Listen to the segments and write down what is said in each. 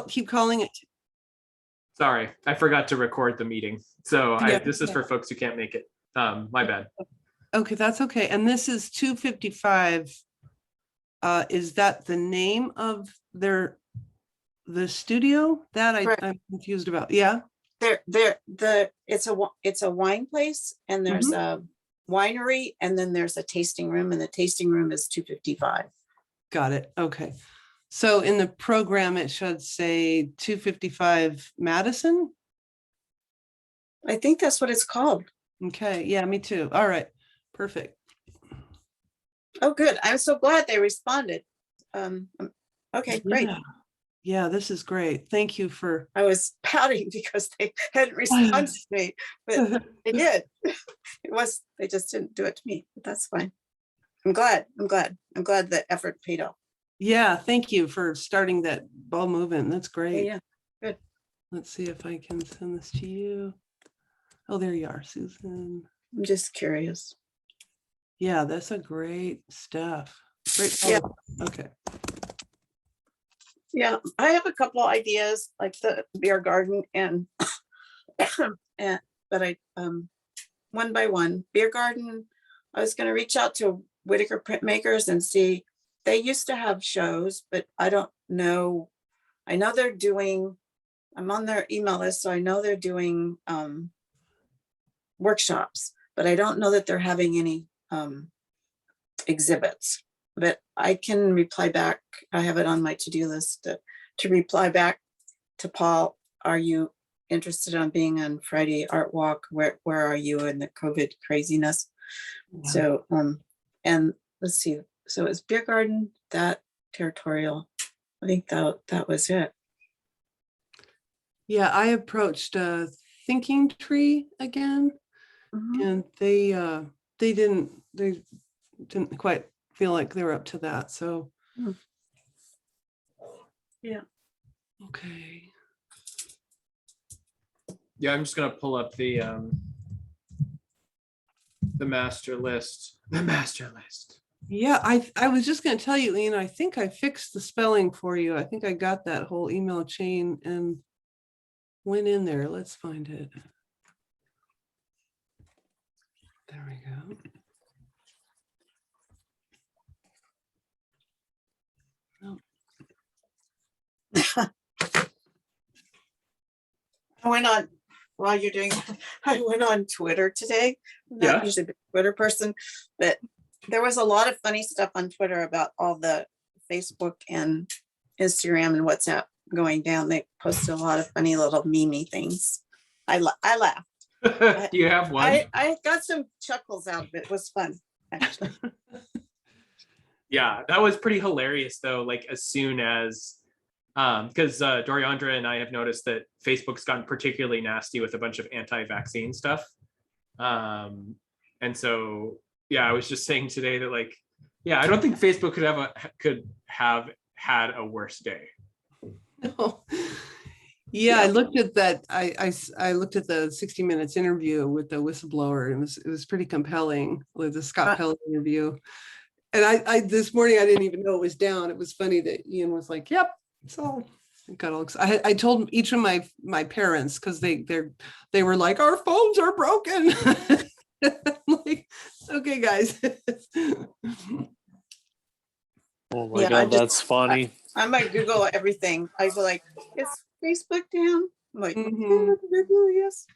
keep calling it. Sorry, I forgot to record the meeting. So Yeah. this is for folks who can't make it. My bad. Okay, that's okay. And this is 255. Is that the name of the studio that I'm confused about? Yeah. It's a wine place, and there's a winery, and then there's a tasting room, and the tasting room is 255. Got it. Okay. So in the program, it should say 255 Madison. I think that's what it's called. Okay. Yeah, me too. All right. Perfect. Oh, good. I'm so glad they responded. Okay, great. Yeah, this is great. Thank you for. I was pouting because they hadn't responded to me, but they did. They just didn't do it to me, but that's fine. I'm glad the effort paid off. Yeah, thank you for starting that ball moving. That's great. Yeah, good. Let's see if I can send this to you. Oh, there you are, Susan. I'm just curious. Yeah, that's a great stuff. Great. Yeah. Okay. Yeah, I have a couple of ideas, like the beer garden and but I one by one. Beer garden, I was going to reach out to Whitaker Printmakers and see. They used to have shows, but I don't know. I know they're doing, I'm on their email list, so I know they're doing workshops, but I don't know that they're having any exhibits. But I can reply back. I have it on my to-do list to reply back to Paul. Are you interested in being on Friday Art Walk? Where are you in the COVID craziness? Yeah. So, and let's see. So it's beer garden, that territorial. I think that was it. Yeah, I approached Thinking Tree again, and they didn't quite feel like they were up to that. So yeah. Okay. Yeah, I'm just gonna pull up the master list. The master list. Yeah, I was just going to tell you, Ian, I think I fixed the spelling for you. I think I got that whole email chain and went in there. Let's find it. There we go. I went on, while you're doing, I went on Twitter today. I'm not usually a Twitter person, but there was a lot of funny stuff on Twitter about all the Facebook and Instagram and WhatsApp going down. They posted a lot of funny little meme things. I laughed. Do you have one? I got some chuckles out of it. It was fun, actually. Yeah, that was pretty hilarious though. Like as soon as, because Doriandra and I have noticed that Facebook's gotten particularly nasty with a bunch of anti-vaccine stuff. And so, yeah, I was just saying today that like, yeah, I don't think Facebook could have had a worse day. No. Yeah, I looked at that. I looked at the 60 Minutes interview with the whistleblower. It was pretty compelling with the Scott Pelley interview. And I this morning I didn't even know it was down. It was funny that Ian was like, "Yep." So I got all excited. I told each of my parents because they were like, "Our phones are broken." I'm like, okay, guys. Oh my God, that's funny. I might Google everything. I go like, "Is Facebook down?" I'm like, Google, yes.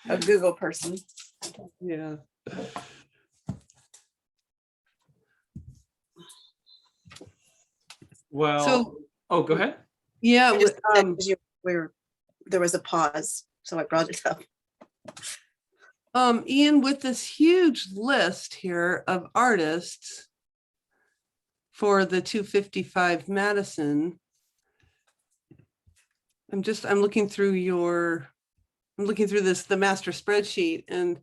A Google person. Yeah. Well, so, go ahead. Yeah, there was a pause, so I brought it up. Ian, with this huge list here of artists for the 255 Madison, I'm looking through the master spreadsheet, and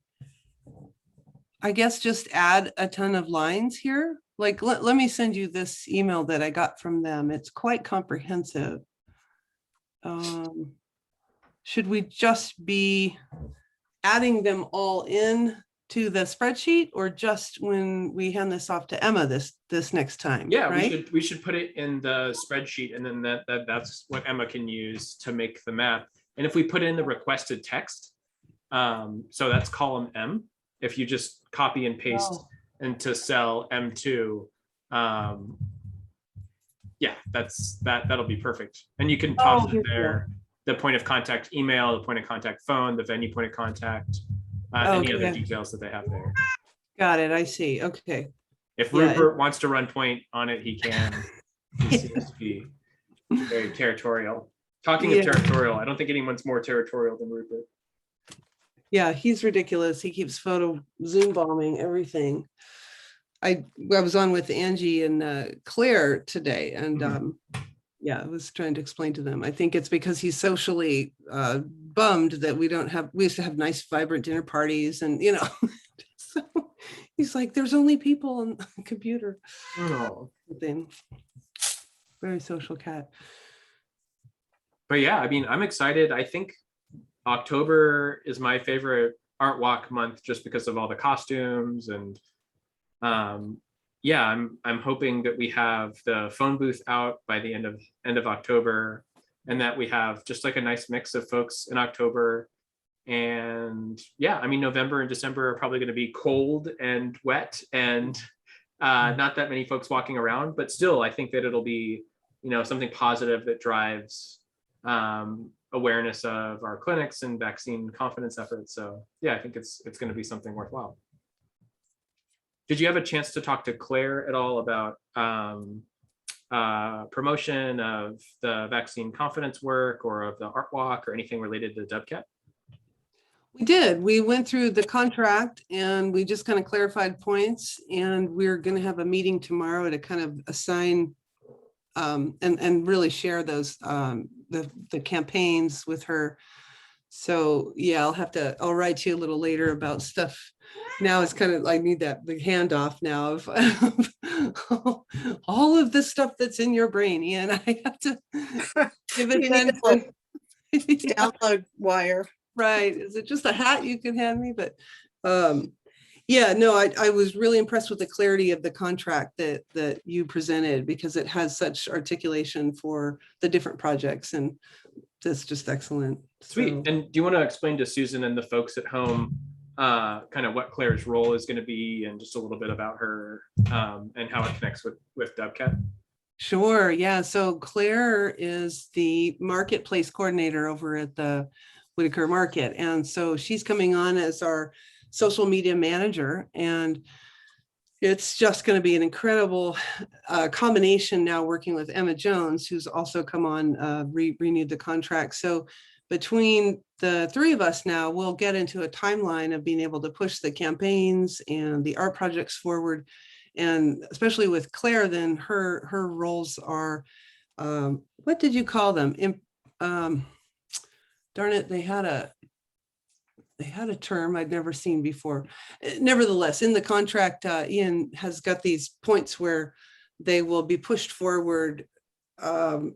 I guess just add a ton of lines here. Like, let me send you this email that I got from them. It's quite comprehensive. Should we just be adding them all in to the spreadsheet, or just when we hand this off to Emma this next time? Yeah, right? we should put it in the spreadsheet, and then that's what Emma can use to make the map. And if we put in the requested text, so that's column M. If you just copy and paste Oh. into cell M2, yeah, that'll be perfect. And you can toss in there the point of contact email, the point of contact phone, the venue point of contact, any other details that they have there. Got it. I see. Okay. If Yeah. Rupert wants to run point on it, he can. He seems to be very territorial. Talking of territorial, I don't think anyone's more territorial than Rupert. Yeah, he's ridiculous. He keeps Zoom bombing everything. I was on with Angie and Claire today, and yeah, I was trying to explain to them. I think it's because he's socially bummed that we used to have nice, vibrant dinner parties, and so he's like, there's only people on the computer. Oh. Very social cat. But yeah, I mean, I'm excited. I think October is my favorite art walk month just because of all the costumes, and yeah, I'm hoping that we have the phone booth out by the end of October, and that we have just like a nice mix of folks in October. And yeah, I mean, November and December are probably going to be cold and wet, and not that many folks walking around, but still, I think that it'll be, something positive that drives awareness of our clinics and vaccine confidence efforts. So yeah, I think it's going to be something worthwhile. Did you have a chance to talk to Claire at all about promotion of the vaccine confidence work, or of the art walk, or anything related to WCAT? We did. We went through the contract and we just kind of clarified points, and we're going to have a meeting tomorrow to kind of assign and really share those the campaigns with her. So yeah, I'll write you a little later about stuff. Now it's kind of, I need the handoff now of all of the stuff that's in your brain, Ian. I have to give it then. Download wire. Right. Is it just a hat you can hand me? But yeah, no, I was really impressed with the clarity of the contract that you presented, because it has such articulation for the different projects, and that's just excellent. Sweet. So, and do you want to explain to Susan and the folks at home kind of what Claire's role is going to be, and just a little bit about her and how it connects with WCAT? Sure. Yeah. So Claire is the marketplace coordinator over at the Whitaker Market. And so she's coming on as our social media manager, and it's just going to be an incredible combination now, working with Emma Jones, who's also come on, renewed the contract. So between the three of us now, we'll get into a timeline of being able to push the campaigns and the art projects forward. And especially with Claire, then her roles are, what did you call them? Darn it, they had a term I'd never seen before. Nevertheless, in the contract, Ian has got these points where they will be pushed forward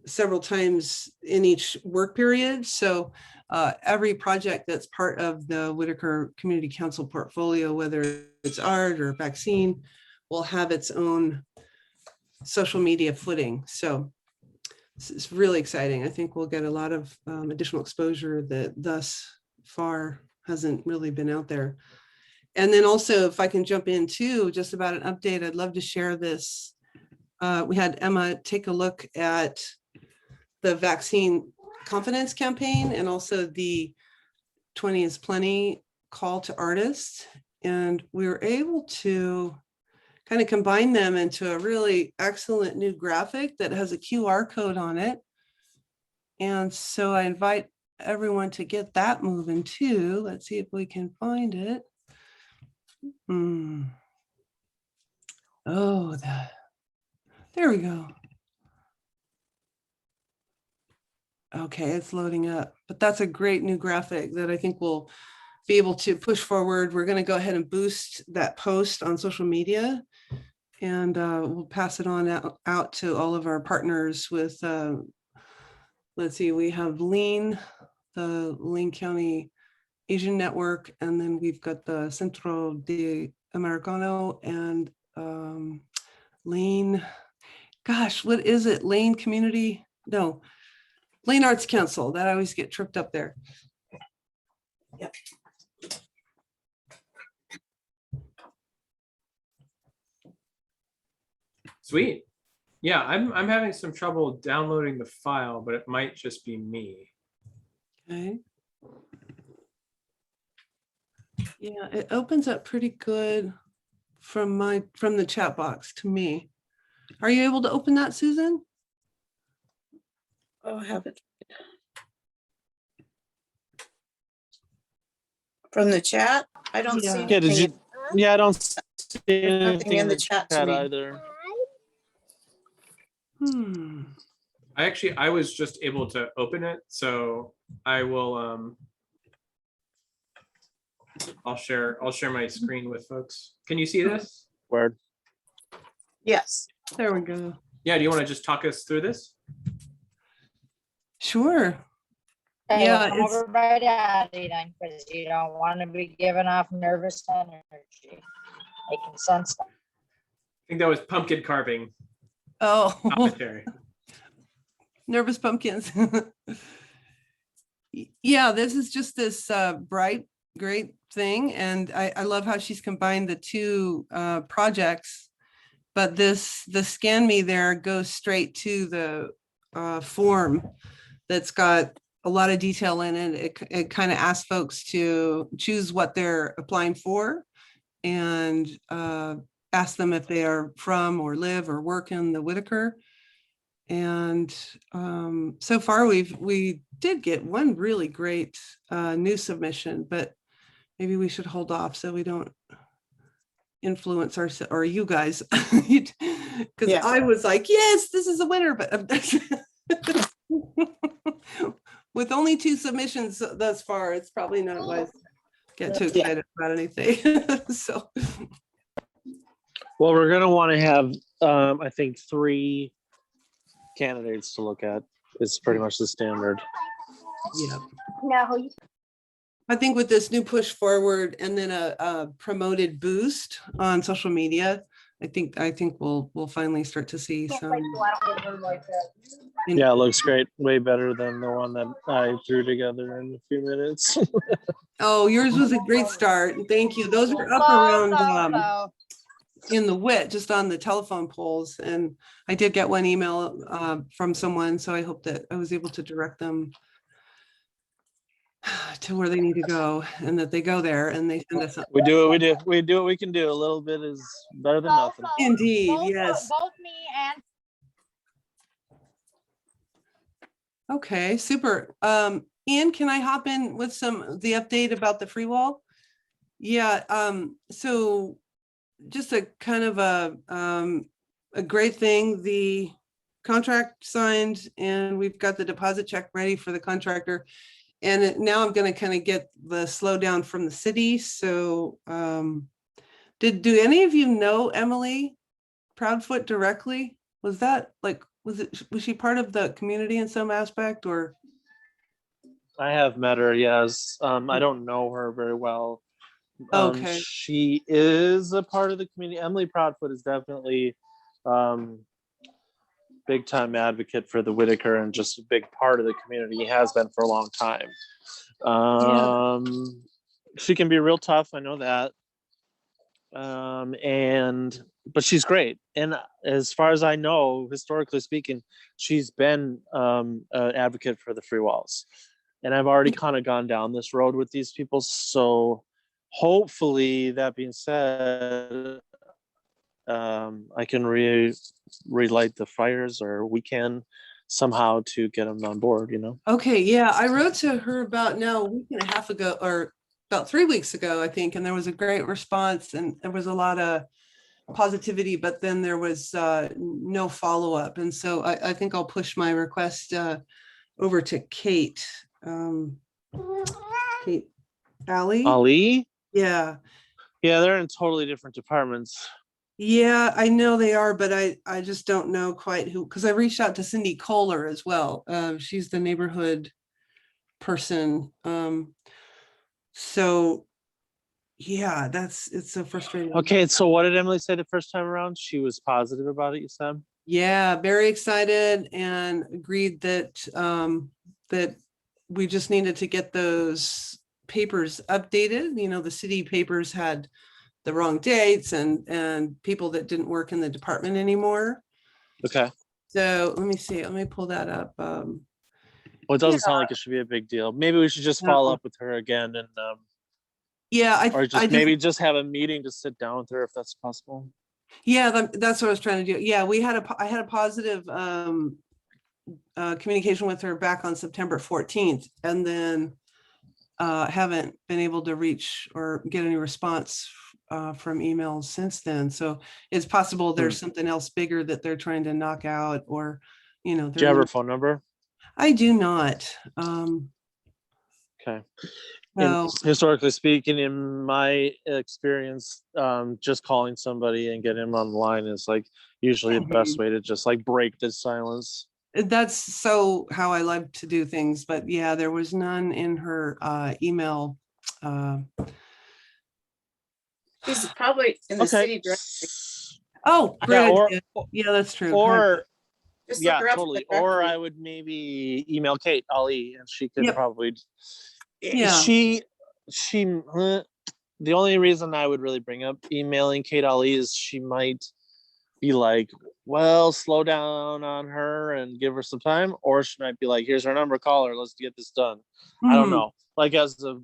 several times in each work period. So every project that's part of the Whitaker Community Council portfolio, whether it's art or vaccine, will have its own social media footing. So it's really exciting. I think we'll get a lot of additional exposure that thus far hasn't really been out there. And then also, if I can jump in too, just about an update, I'd love to share this. We had Emma take a look at the vaccine confidence campaign, and also the 20 is plenty call to artists. And we were able to kind of combine them into a really excellent new graphic that has a QR code on it. And so I invite everyone to get that moving too. Let's see if we can find it. Oh, there we go. Okay, it's loading up, but that's a great new graphic that I think will be able to push forward. We're going to go ahead and boost that post on social media, and we'll pass it on out to all of our partners with, let's see, we have Lean, the Lane County Asian Network, and then we've got the Centro de Americano and Lane, gosh, what is it? Lane Community? No, Lane Arts Council. That I always get tripped up there. Yep. Sweet. Yeah, I'm having some trouble downloading the file, but it might just be me. Okay. Yeah, it opens up pretty good from the chat box to me. Are you able to open that, Susan? Oh, I have it. From the chat? I don't see Yeah. Yeah, did anything. you? Yeah, I don't see There's nothing anything in the chat to read. either. I was just able to open it, so I will I'll share my screen with folks. Can you see this? Word. Yes. There we go. Yeah, do you want to just talk us through this? Sure. Hey, Yeah, come over by daddy then, because you don't want to be giving off nervous energy. I can sense that. I think that was pumpkin carving Oh, commentary. nervous pumpkins. Yeah, this is just this bright, great thing. And I love how she's combined the two projects. But the Scan Me there goes straight to the form that's got a lot of detail in it. It kind of asks folks to choose what they're applying for and ask them if they are from or live or work in the Whitaker. And so far we did get one really great new submission, but maybe we should hold off so we don't influence our or you guys, because Yeah. I was like, yes, this is a winner, but with only 2 submissions thus far, it's probably not wise to get too Yeah. excited about anything. So Well, we're gonna want to have, I think, 3 candidates to look at. It's pretty much the standard. yeah, No, I think with this new push forward and then a promoted boost on social media, I think we'll finally start to see some. Yeah, it looks great. Way better than the one that I threw together in a few minutes. Oh, yours was a great start. Thank you. Those were up around in the WIT, just on the telephone polls. And I did get one email from someone, so I hope that I was able to direct them to where they need to go and that they go there and they send us. We do what we can do. A little bit is better than nothing. Indeed, yes. Both me and Okay, super. Ian, can I hop in with the update about the free wall? Yeah, so just a kind of a great thing. The contract signed and we've got the deposit check ready for the contractor. And now I'm going to kind of get the slowdown from the city. So do any of you know Emily Proudfoot directly? Was that like, was she part of the community in some aspect or? I have met her, yes. I don't know her very well. Okay. She is a part of the community. Emily Proudfoot is definitely big time advocate for the Whitaker and just a big part of the community. He has been for a long time. She can be real tough, I know that. But she's great. And as far as I know, historically speaking, she's been an advocate for the free walls. And I've already kind of gone down this road with these people. So hopefully, that being said, I can relight the fires, or we can somehow to get them on board, you know? Okay, yeah, I wrote to her about now a week and a half ago, or about 3 weeks ago, I think, and there was a great response and there was a lot of positivity, but then there was no follow-up. And so I think I'll push my request over to Kate. Kate Ali? Yeah. Yeah, they're in totally different departments. Yeah, I know they are, but I just don't know quite who, because I reached out to Cindy Kohler as well. She's the neighborhood person. So, yeah, it's so frustrating. Okay, so what did Emily say the first time around? She was positive about it, you said? Yeah, very excited and agreed that that we just needed to get those papers updated. You know, the city papers had the wrong dates and people that didn't work in the department anymore. Okay. So let me see. Let me pull that up. Well, it doesn't sound like it should be a big deal. Maybe we should just follow up with her again and yeah, or just maybe just have a meeting to sit down with her if that's possible. Yeah, that's what I was trying to do. Yeah, I had a positive communication with her back on September 14th, and then haven't been able to reach or get any response from emails since then. So it's possible there's something else bigger that they're trying to knock out, or, you know, Do you have her phone number? I do not. Okay. No. Historically speaking, in my experience, just calling somebody and getting them online is like usually the best way to just like break the silence. That's so how I like to do things, but yeah, there was none in her email. She's probably in the city directory. Oh, Yeah, great or idea. Yeah, that's true. or Just look yeah, her up in the totally. Or directory. I would maybe email Kate Ali, and she could Yep. probably. Yeah. She. The only reason I would really bring up emailing Kate Ali is she might be like, well, slow down on her and give her some time, or she might be like, here's her number, call her, let's get this done. I don't know, like as a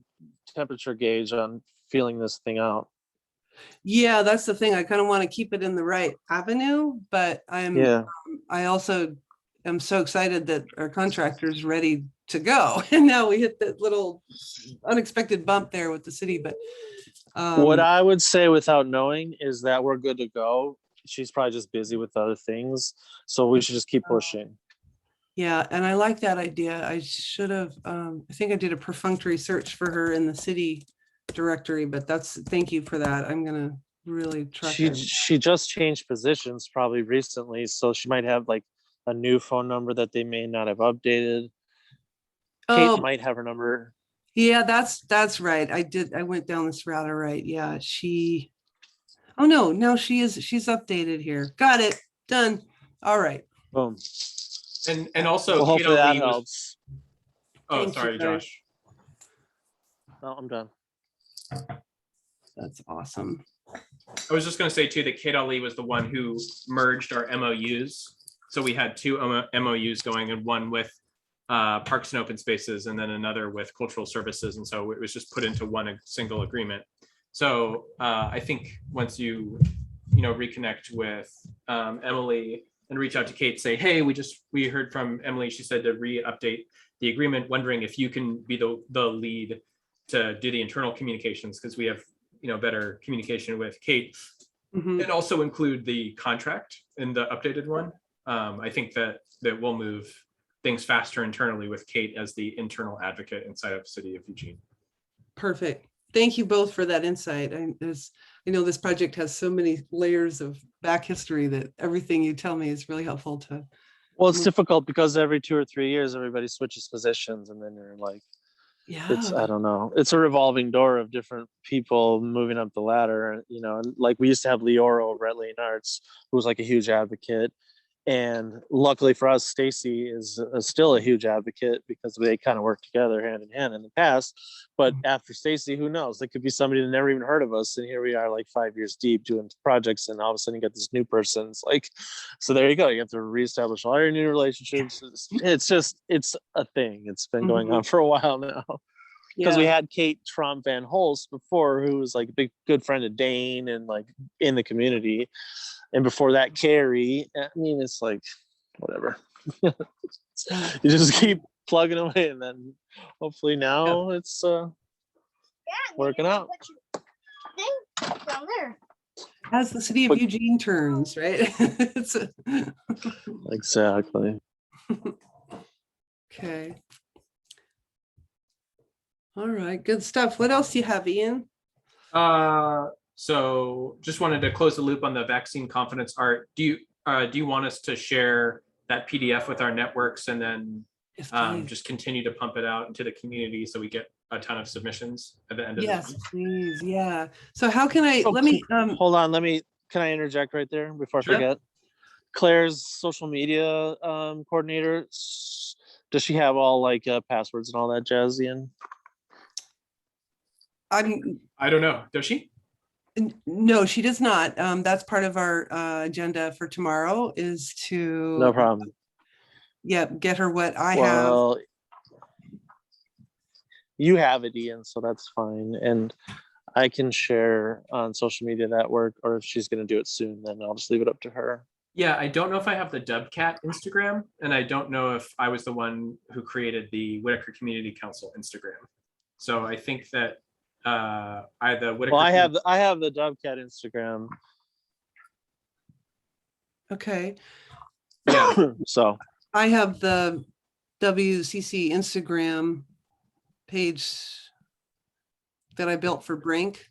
temperature gauge on feeling this thing out. Yeah, that's the thing. I kind of want to keep it in the right avenue, but I also am so excited that our contractor's ready to go. And now we hit that little unexpected bump there with the city, but what I would say without knowing is that we're good to go. She's probably just busy with other things, so we should just keep pushing. Yeah, and I like that idea. I should have, I think I did a perfunctory search for her in the city directory, but thank you for that. I'm gonna really track her. She just changed positions probably recently, so she might have like a new phone number that they may not have updated. Kate might have her number. Yeah, that's right. I went down this route. All right. Yeah, oh no, she's updated here. Got it. Done. All right. Boom. And also, well, hopefully that helps. helps. Oh, Thank sorry, you, Josh. No, I'm done. That's awesome. I was just going to say too that Kate Ali was the one who merged our MOUs. So we had two MOUs going, and one with Parks and Open Spaces, and then another with Cultural Services. And so it was just put into one single agreement. So I think once you reconnect with Emily and reach out to Kate, say, hey, we heard from Emily. She said to re-update the agreement, wondering if you can be the lead to do the internal communications, because we have better communication with Kate, and also include the contract in the updated one. I think that will move things faster internally with Kate as the internal advocate inside of the City of Eugene. Perfect. Thank you both for that insight. I know this project has so many layers of back history that everything you tell me is really helpful to. Well, it's difficult because every 2 or 3 years, everybody switches positions, and then you're like, I don't know. It's a revolving door of different people moving up the ladder. Like we used to have Leora over at Lane Arts, who was like a huge advocate. And luckily for us, Stacy is still a huge advocate because they kind of work together hand in hand in the past. But after Stacy, who knows? There could be somebody that never even heard of us. And here we are like 5 years deep doing projects. And all of a sudden you get this new person. It's like, so there you go. You have to reestablish all your new relationships. It's a thing. It's been going on for a while now. Because we had Kate Trump Van Holst before, who was like a good friend of Dane and like in the community. And before that, Carrie. I mean, it's like, whatever. You just keep plugging away, and then hopefully now it's working out. Down there. As the City of Eugene turns, right? Exactly. Okay. All right, good stuff. What else do you have, Ian? So just wanted to close the loop on the vaccine confidence art. Do you want us to share that PDF with our networks and then just continue to pump it out into the community so we get a ton of submissions at the end of Yes, this month. please. Yeah. So how can I, Oh, let me, Hold on, can I interject right there before I Sure. forget? Claire's social media coordinator, does she have all like passwords and all that jazz, Ian? I don't know. Does she? No, she does not. That's part of our agenda for tomorrow is to. No problem. Yeah, get her what I have. Well, you have it, Ian, so that's fine. And I can share on social media network, or if she's going to do it soon, then I'll just leave it up to her. Yeah, I don't know if I have the WCAT Instagram, and I don't know if I was the one who created the Whitaker Community Council Instagram. So I think that I the Whitaker. Well, I have the WCAT Instagram. Okay. Yeah. So I have the WCC Instagram page that I built for Brink.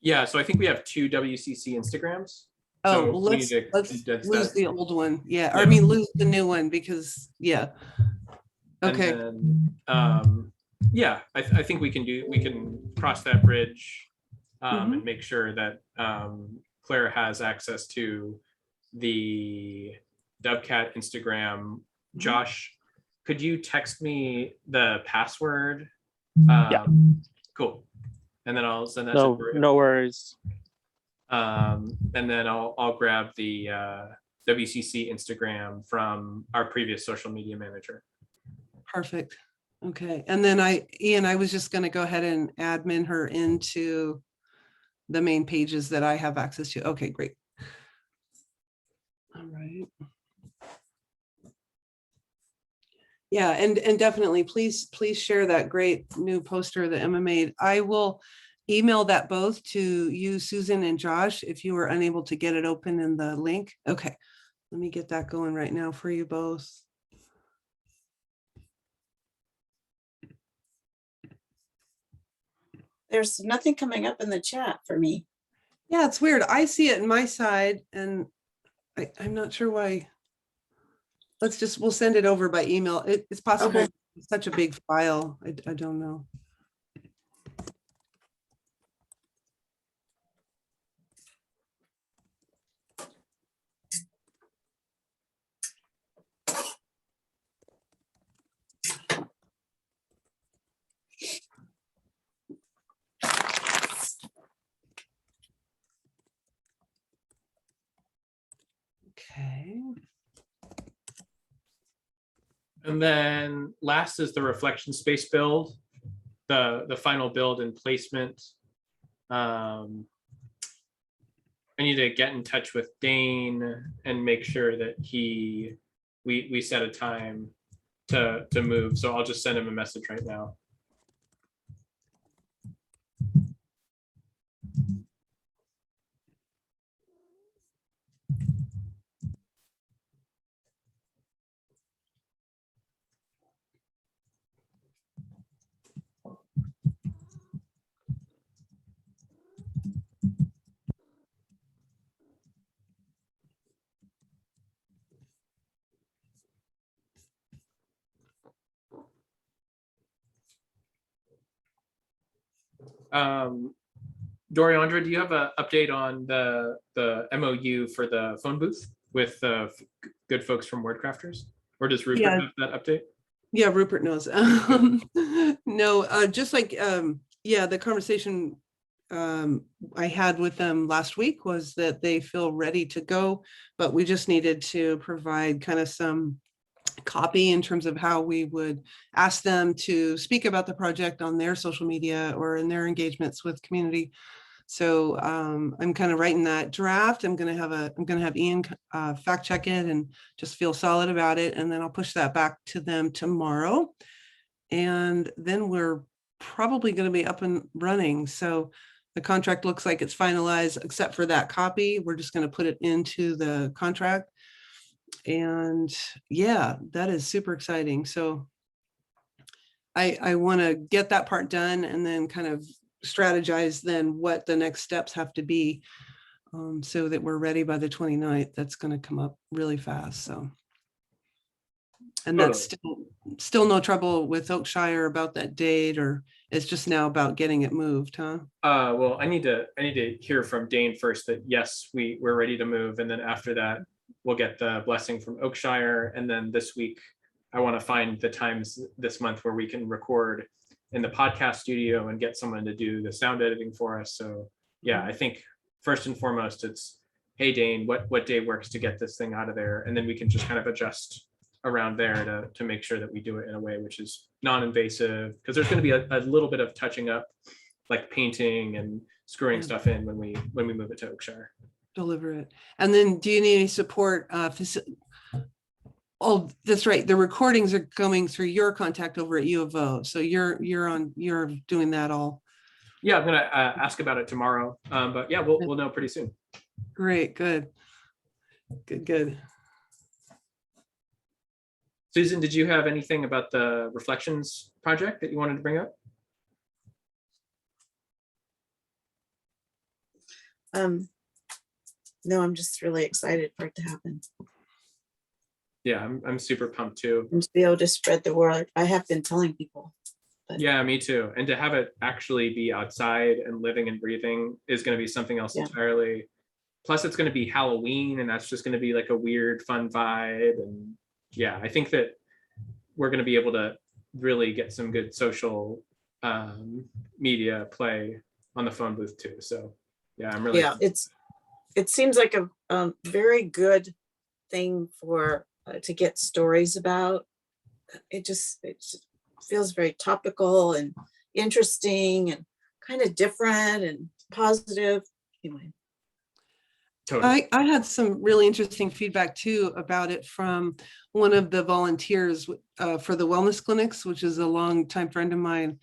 Yeah, so I think we have 2 WCC Instagrams. Oh, So well, we let's need to condense lose that. the old one. Yeah, or I Yeah. mean, lose the new one because, yeah. Okay. And then, yeah, I think we can cross that bridge and make sure that Claire has access to the WCAT Instagram. Josh, could you text me the password? Yeah. Cool. And then I'll send that no, to Maria. no worries. And then I'll grab the WCC Instagram from our previous social media manager. Perfect. Okay. And then Ian, I was just going to go ahead and admin her into the main pages that I have access to. Okay, great. All right. Yeah, and definitely please share that great new poster that Emma made. I will email that both to you, Susan, and Josh, if you were unable to get it open in the link. Okay, let me get that going right now for you both. There's nothing coming up in the chat for me. Yeah, it's weird. I see it in my side and I'm not sure why. We'll send it over by email. It's possible. Okay. It's such a big file. I don't know. Okay. And then last is the reflection space build, the final build and placement. I need to get in touch with Dane and make sure that we set a time to move. So I'll just send him a message right now. Doriandra, do you have an update on the MOU for the phone booth with good folks from Wordcrafters? Or does Rupert Yeah. have that update? Yeah, Rupert knows. No, just like, yeah, the conversation I had with them last week was that they feel ready to go, but we just needed to provide kind of some copy in terms of how we would ask them to speak about the project on their social media or in their engagements with community. So I'm kind of writing that draft. I'm going to have Ian fact check it and just feel solid about it. And then I'll push that back to them tomorrow. And then we're probably going to be up and running. So the contract looks like it's finalized, except for that copy. We're just going to put it into the contract. And yeah, that is super exciting. So I want to get that part done and then kind of strategize then what the next steps have to be so that we're ready by the 29th. That's going to come up really fast. So And that's still no trouble with Oakshire about that date, or it's just now about getting it moved, huh? Well, I need to hear from Dane first that yes, we're ready to move, and then after that, we'll get the blessing from Oakshire, and then this week, I want to find the times this month where we can record in the podcast studio and get someone to do the sound editing for us. So yeah, I think first and foremost, it's, hey Dane, what day works to get this thing out of there, and then we can just kind of adjust around there to make sure that we do it in a way which is non-invasive, because there's going to be a little bit of touching up, like painting and screwing stuff in when we move it to Oakshire. Deliver it. And then do you need any support? Oh, that's right. The recordings are coming through your contact over at U of O. So you're doing that all. Yeah, I'm gonna ask about it tomorrow. But yeah, we'll know pretty soon. Great, good. Susan, did you have anything about the Reflections project that you wanted to bring up? No, I'm just really excited for it to happen Yeah, I'm super pumped too. and to be able to spread the word. I have been telling people. Yeah, me too. And to have it actually be outside and living and breathing is going to be something else entirely. Plus, it's going to be Halloween, and that's just going to be like a weird, fun vibe. And yeah, I think that we're going to be able to really get some good social media play on the phone booth too. So yeah, I'm really it seems like a very good thing for to get stories about. It just feels very topical and interesting and kind of different and positive. Anyway. Totally. I had some really interesting feedback too about it from one of the volunteers for the wellness clinics, which is a longtime friend of mine.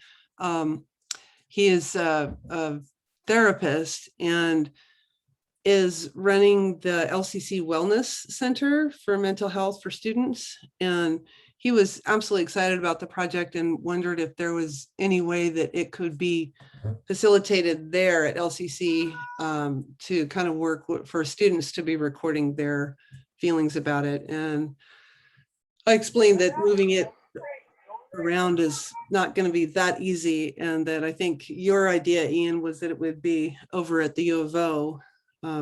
He is a therapist and is running the LCC Wellness Center for mental health for students. And he was absolutely excited about the project and wondered if there was any way that it could be facilitated there at LCC to kind of work for students to be recording their feelings about it. And I explained that moving it around is not going to be that easy, and that I think your idea, Ian, was that it would be over at the U of O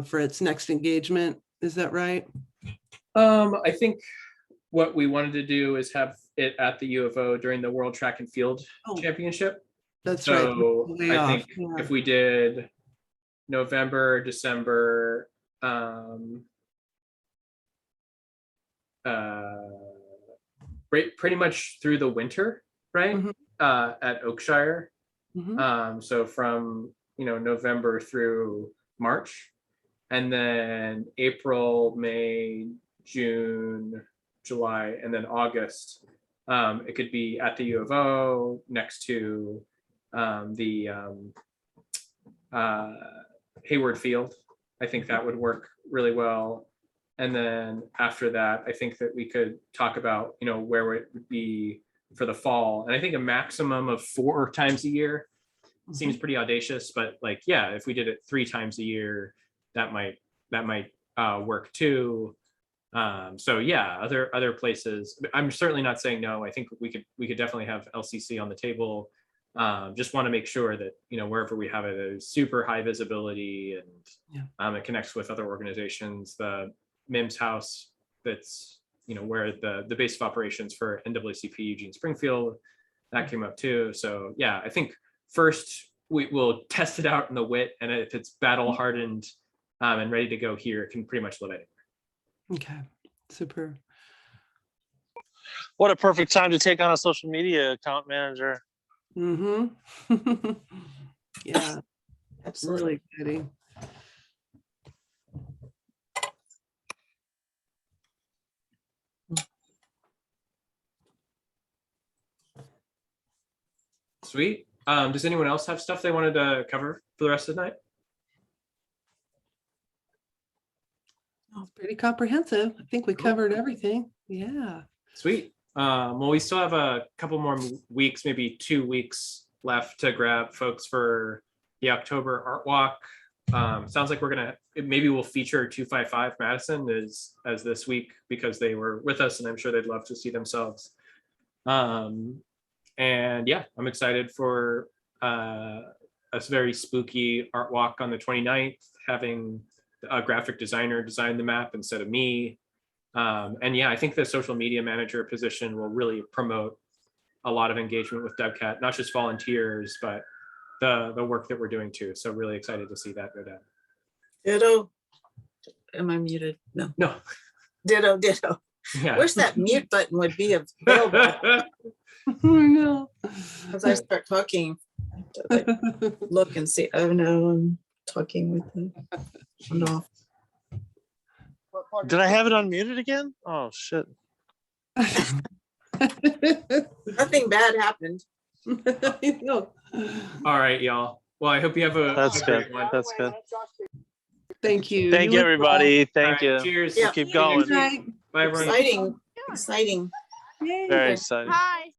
for its next engagement. Is that right? I think what we wanted to do is have it at the U of O during the World Track and Field Championship. That's right. So I think if we did November, December, pretty much through the winter, right? At Oakshire. So from November through March, and then April, May, June, July, and then August. It could be at the U of O next to the Hayward Field. I think that would work really well. And then after that, I think that we could talk about, where it would be for the fall. And I think a maximum of 4 times a year seems pretty audacious, but like, yeah, if we did it 3 times a year, that might work too. So yeah, other places. I'm certainly not saying no. I think we could definitely have LCC on the table. Just want to make sure that wherever we have it is super high visibility, and it connects with other organizations. The MIMS house, that's where the base of operations for NAACP Eugene Springfield, that came up too. So yeah, I think first we will test it out in the WIT, and if it's battle hardened and ready to go here, it can pretty much live anywhere. Okay, super. What a perfect time to take on a social media account manager. Yeah, Absolutely. really exciting. Sweet. Does anyone else have stuff they wanted to cover for the rest of the night? Oh, pretty comprehensive. I think we covered everything. Yeah. Sweet. Well, we still have a couple more weeks, maybe 2 weeks left to grab folks for the October Art Walk. sounds like maybe we'll feature 255 Madison as this week because they were with us and I'm sure they'd love to see themselves. And yeah, I'm excited for a very spooky art walk on the 29th, having a graphic designer design the map instead of me. And yeah, I think the social media manager position will really promote a lot of engagement with WCAT, not just volunteers, but the work that we're doing too. So really excited to see that go down. Ditto. Am I muted? No. No. Ditto, ditto. Yeah. Wish that mute button would be available I know. as I start talking. To, like, look and see. Oh no, I'm talking with the sound off. Did I have it unmuted again? Oh shit. Nothing bad happened. I know. All right, y'all. Well, I hope you have That's a good. great one. That's good. Thank you. Thank you, as well. everybody. All Thank right, you. cheers. Yeah. Keep See you next going. week. Night. Bye, everyone. Exciting, exciting. Yay. Very exciting. Hi.